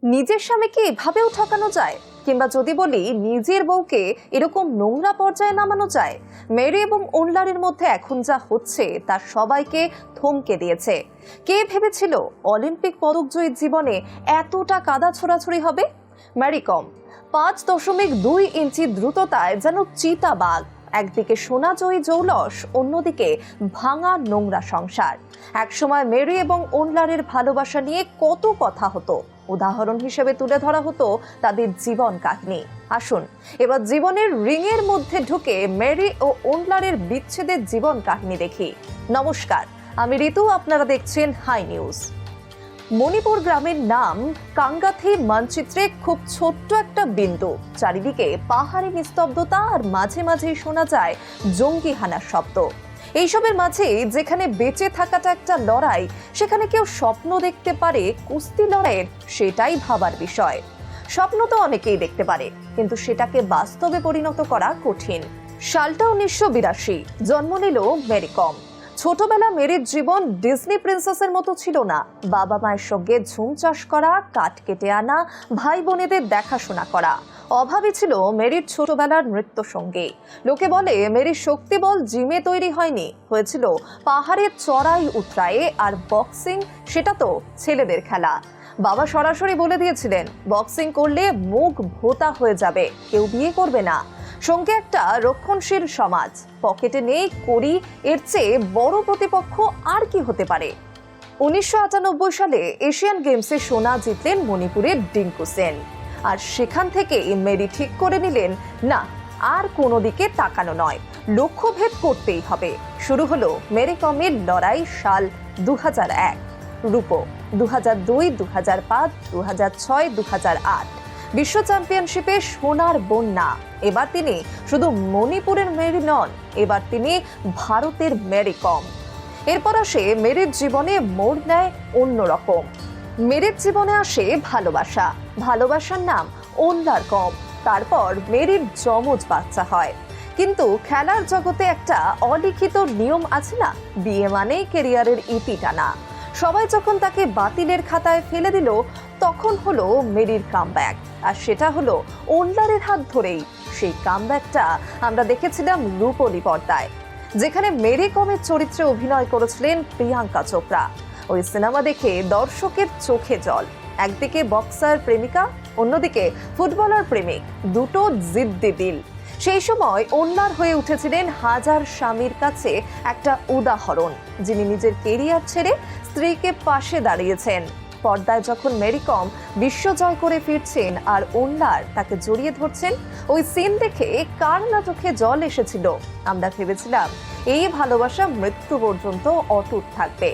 নিজের স্বামীকে এভাবেও ঠকানো যায়, কিংবা যদি বলি নিজের বউকে এরকম নোংরা পর্যায়ে নামানো যায়। মেরি এবং ওনলারের মধ্যে এখন যা হচ্ছে তা সবাইকে থমকে দিয়েছে। কে ভেবেছিল অলিম্পিক পদকজয়ী জীবনে এতটা কাদা ছোড়াছুড়ি হবে? মেরি কম 5.2 ইঞ্চি দ্রুততায় যেন চিতাবাঘ। একদিকে সোনাজয়ী জৌলস, অন্যদিকে ভাঙা নোংরা সংসার। একসময় মেরি এবং ওনলারের ভালোবাসা নিয়ে কত কথা হতো, উদাহরণ হিসেবে তুলে ধরা হতো তাদের জীবন কাহিনী। আসুন এবার জীবনের রিংয়ের মধ্যে ঢুকে মেরি ও ওনলারের বিচ্ছেদের জীবন কাহিনী দেখি। নমস্কার, আমি ঋতু, আপনারা দেখছেন হাই নিউজ। মণিপুর গ্রামের নাম কাঙ্গাথি মানচিত্রে খুব ছোট্ট একটা বিন্দু। চারিদিকে পাহাড়ি নিস্তব্ধতা, আর মাঝে মাঝে শোনা যায় জঙ্গি হানার শব্দ। এইসবের মাঝে যেখানে বেঁচে থাকাটা একটা লড়াই, সেখানে কেউ স্বপ্ন দেখতে পারে কুস্তি লড়াইয়ের, সেটাই ভাবার বিষয়। স্বপ্ন তো অনেকেই দেখতে পারে, কিন্তু সেটাকে বাস্তবে পরিণত করা কঠিন। সালটা 1982। জন্ম নিল মেরি কম। ছোটবেলা মেরির জীবন ডিজনি প্রিন্সেসের মতো ছিল না। বাবা মায়ের সঙ্গে ঝুম চাষ করা, কাঠ কেটে আনা, ভাই বোনেদের দেখাশোনা করা। অভাবই ছিল মেরির ছোটবেলার নৃত্য সঙ্গী। লোকে বলে মেরির শক্তি বল জিমে তৈরি হয়নি, হয়েছিল পাহাড়ের চড়াই উতরায়ে। আর বক্সিং, সেটা তো ছেলেদের খেলা। বাবা সরাসরি বলে দিয়েছিলেন, বক্সিং করলে মুখ ভোতা হয়ে যাবে, কেউ বিয়ে করবে না। সঙ্গে একটা রক্ষণশীল সমাজ, পকেটে নেই কড়ি, এর চেয়ে বড় প্রতিপক্ষ আর কি হতে পারে। 1998 সালে এশিয়ান গেমসে সোনা জিতলেন মণিপুরের ডিঙ্কু সেন। আর সেখান থেকে মেরি ঠিক করে নিলেন, না, আর কোনো দিকে তাকানো নয়, লক্ষ্যভেদ করতেই হবে। শুরু হলো মেরি কমের লড়াই। সাল 2001। রূপো 2002, 2005, 2006, 2008 বিশ্ব চ্যাম্পিয়নশিপে সোনার বন্যা। এবার তিনি শুধু মণিপুরের মেরি নন, এবার তিনি ভারতের মেরি কম। এরপর আসে মেরির জীবনে মোড় নেয় অন্যরকম। মেরির জীবনে আসে ভালোবাসা। ভালোবাসার নাম ওনলার কম। তারপর মেরির যমজ বাচ্চা হয়। কিন্তু খেলার জগতে একটা অলিখিত নিয়ম আছে না, বিয়ে মানেই ক্যারিয়ারের ইতি টানা। সবাই যখন তাকে বাতিলের খাতায় ফেলে দিল, তখন হলো মেরির কামব্যাক। আর সেটা হলো ওনলারের হাত ধরেই। সেই কামব্যাকটা আমরা দেখেছিলাম রূপলি পর্দায়, যেখানে মেরি কমের চরিত্রে অভিনয় করেছিলেন প্রিয়াঙ্কা চোপড়া। ওই সিনেমা দেখে দর্শকের চোখে জল। একদিকে বক্সার প্রেমিকা, অন্যদিকে ফুটবলার প্রেমিক, দুটো জিদ্দি দিল। সেই সময় ওনলার হয়ে উঠেছিলেন হাজার স্বামীর কাছে একটা উদাহরণ, যিনি নিজের কেরিয়ার ছেড়ে স্ত্রীকে পাশে দাঁড়িয়েছেন। পর্দায় যখন মেরি কম বিশ্বজয় করে ফিরছেন আর ওনলার তাকে জড়িয়ে ধরছেন, ওই সিন দেখে কার না চোখে জল এসেছিল। আমরা ভেবেছিলাম এই ভালোবাসা মৃত্যু পর্যন্ত অটুট থাকবে।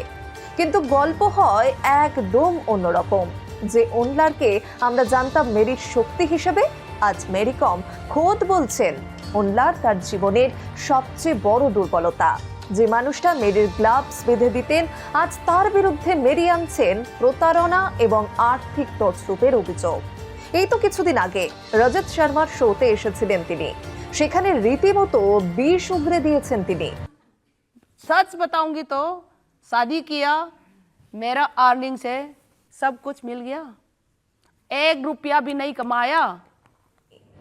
কিন্তু গল্প হয় একদম অন্যরকম। যে ওনলারকে আমরা জানতাম মেরির শক্তি হিসেবে, আজ মেরি কম খোদ বলছেন ওনলার তার জীবনের সবচেয়ে বড় দুর্বলতা। যে মানুষটা মেরির গ্লাভস বেঁধে দিতেন, আজ তার বিরুদ্ধে মেরি আনছেন প্রতারণা এবং আর্থিক তছরূপের অভিযোগ। এই তো কিছুদিন আগে রজত শর্মার শোতে এসেছিলেন তিনি। সেখানে রীতিমতো বিষ উগরে দিয়েছেন তিনি। सच बताऊंगी तो शादी किया, मेरा अर्निंग से सब कुछ मिल गया, 1 रुपया भी नहीं कमाया।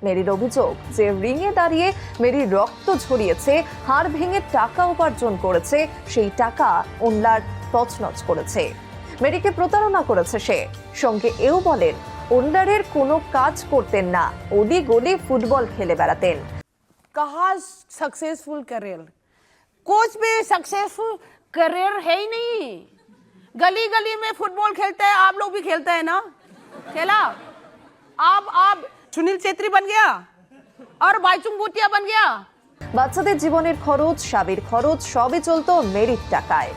মেরির অভিযোগ যে রিংয়ে দাঁড়িয়ে মেরির রক্ত ঝরিয়েছে, হাড় ভেঙে টাকা উপার্জন করেছে, সেই টাকা ওনলার তছনছ করেছে। মেরিকে প্রতারণা করেছে সে। সঙ্গে এও বলেন, ওনলারের কোনো কাজ করতেন না, অলি গলি ফুটবল খেলে বেড়াতেন। कहाँ सक्सेसफुल करियर, कुछ भी सक्सेसफुल करियर है ही नहीं। गली गली में फुटबॉल खेलते हैं, आप लोग भी खेलते हैं ना, खेला। आप सुनील छेत्री बन गया और बाईचुंग भूटिया बन गया। বাচ্চাদের জীবনের খরচ, স্বামীর খরচ সবই চলতো মেরির টাকায়।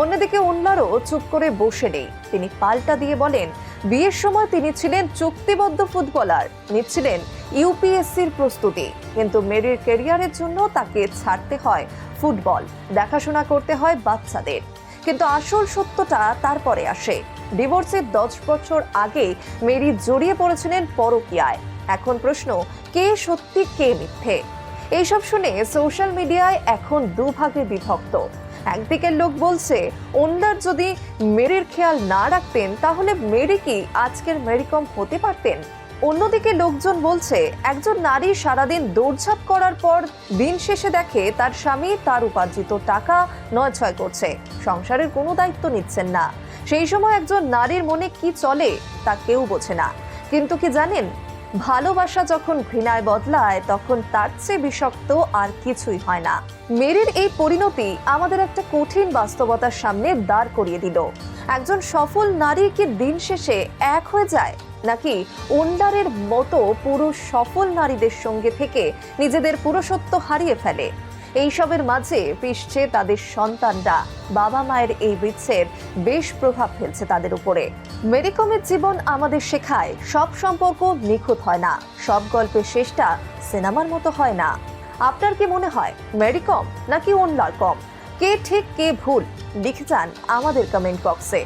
অন্যদিকে ওনলারও চুপ করে বসে নেই। তিনি পাল্টা দিয়ে বলেন, বিয়ের সময় তিনি ছিলেন চুক্তিবদ্ধ ফুটবলার, নিচ্ছিলেন ইউপিএসসির প্রস্তুতি। কিন্তু মেরির ক্যারিয়ারের জন্য তাকে ছাড়তে হয় ফুটবল, দেখাশোনা করতে হয় বাচ্চাদের। কিন্তু আসল সত্যটা তারপরে আসে। ডিভোর্সের 10 বছর আগে মেরি জড়িয়ে পড়েছিলেন পরকীয়ায়। এখন প্রশ্ন, কে সত্যি কে মিথ্যে? এইসব শুনে সোশ্যাল মিডিয়ায় এখন দুভাগে বিভক্ত। একদিকের লোক বলছে ওনলার যদি মেরির খেয়াল না রাখতেন তাহলে মেরি কি আজকের মেরিকম হতে পারতেন। অন্যদিকে লোকজন বলছে একজন নারী সারাদিন দৌড়ঝাঁপ করার পর দিন শেষে দেখে তার স্বামী তার উপার্জিত টাকা নয়ছয় করছে, সংসারের কোনো দায়িত্ব নিচ্ছেন না। সেই সময় একজন নারীর মনে কি চলে তা কেউ বোঝে না। কিন্তু কি জানেন, ভালোবাসা যখন ঘৃণায় বদলায় তখন তার চেয়ে বিষাক্ত আর কিছুই হয় না। মেরির এই পরিণতি আমাদের একটা কঠিন বাস্তবতার সামনে দাঁড় করিয়ে দিল। একজন সফল নারী কি দিন শেষে এক হয়ে যায়, নাকি ওন্ডারের মতো পুরুষ সফল নারীদের সঙ্গে থেকে নিজেদের পুরুষত্ব হারিয়ে ফেলে। এইসবের মাঝে পিষছে তাদের সন্তানরা। বাবা মায়ের এই বিচ্ছেদ বেশ প্রভাব ফেলছে তাদের উপরে। মেরিকমের জীবন আমাদের শেখায় সব সম্পর্ক নিখুঁত হয় না, সব গল্পের শেষটা সিনেমার মতো হয় না। আপনার কি মনে হয় মেরিকম নাকি ওনলার কম? কে ঠিক কে ভুল লিখে যান আমাদের কমেন্ট বক্সে।